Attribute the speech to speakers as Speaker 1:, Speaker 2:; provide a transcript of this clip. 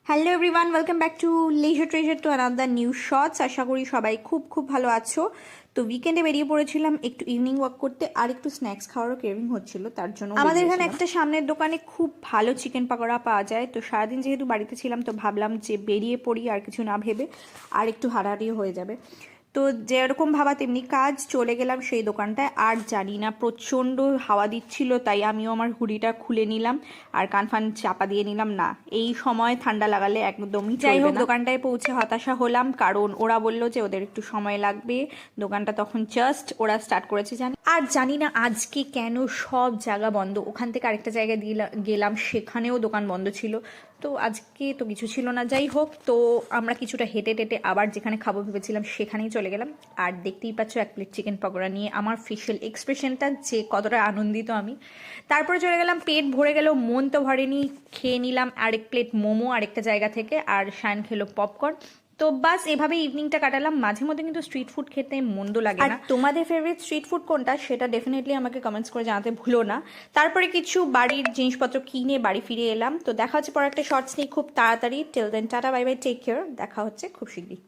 Speaker 1: Hello everyone, welcome back to Leisure Treasure to another new shorts. আশা করি সবাই খুব ভালো আছো। তো উইকেন্ডে বেরিয়ে পড়েছিলাম একটু ইভিনিং ওয়াক করতে, আর একটু স্ন্যাক্স খাওয়ারও ক্রেভিং হচ্ছিল, তার জন্য আমাদের এখানে একটা সামনের দোকানে খুব ভালো চিকেন পকোড়া পাওয়া যায়। তো সারাদিন যেহেতু বাড়িতে ছিলাম, তো ভাবলাম যে বেরিয়ে পড়ি আর কিছু না ভেবে, আর একটু হাঁটাহাঁটিও হয়ে যাবে। তো যেরকম ভাবা তেমনি কাজ, চলে গেলাম সেই দোকানটায়। আর জানি না, প্রচণ্ড হাওয়া দিচ্ছিল, তাই আমিও আমার হুডিটা খুলে নিলাম আর কানফান চাপা দিয়ে নিলাম। না, এই সময় ঠান্ডা লাগালে একদমই যাই হোক, দোকানটায় পৌঁছে হতাশা হলাম, কারণ ওরা বললো যে ওদের একটু সময় লাগবে। দোকানটা তখন জাস্ট ওরা স্টার্ট করেছে, জানি না আজকে কেন সব জায়গা বন্ধ। ওখান থেকে আরেকটা জায়গায় গেলাম, সেখানেও দোকান বন্ধ ছিল। তো আজকে তো কিছু ছিল না। যাই হোক, তো আমরা কিছুটা হেঁটে টেটে আবার যেখানে খাবো ভেবেছিলাম সেখানেই চলে গেলাম। আর দেখতেই পাচ্ছ এক প্লেট চিকেন পকোড়া নিয়ে আমার ফেশিয়াল এক্সপ্রেশনটা যে কতটা আনন্দিত আমি। তারপরে চলে গেলাম, পেট ভরে গেল, মন তো ভরেনি। খেয়ে নিলাম আরেক প্লেট মোমো আরেকটা জায়গা থেকে, আর শায়ন খেলো পপকর্ন। তো বাস এভাবে ইভিনিংটা কাটালাম। মাঝে মধ্যে কিন্তু স্ট্রিট ফুড খেতে মন্দ লাগে না। তোমাদের ফেভারিট স্ট্রিট ফুড কোনটা সেটা ডেফিনেটলি আমাকে কমেন্টস করে জানাতে ভুলো না। তারপরে কিছু বাড়ির জিনিসপত্র কিনে বাড়ি ফিরে এলাম। তো দেখা হচ্ছে পরে একটা শর্টস নিয়ে খুব তাড়াতাড়ি। Till then tata, bye bye, take care. দেখা হচ্ছে খুব শীঘ্রই।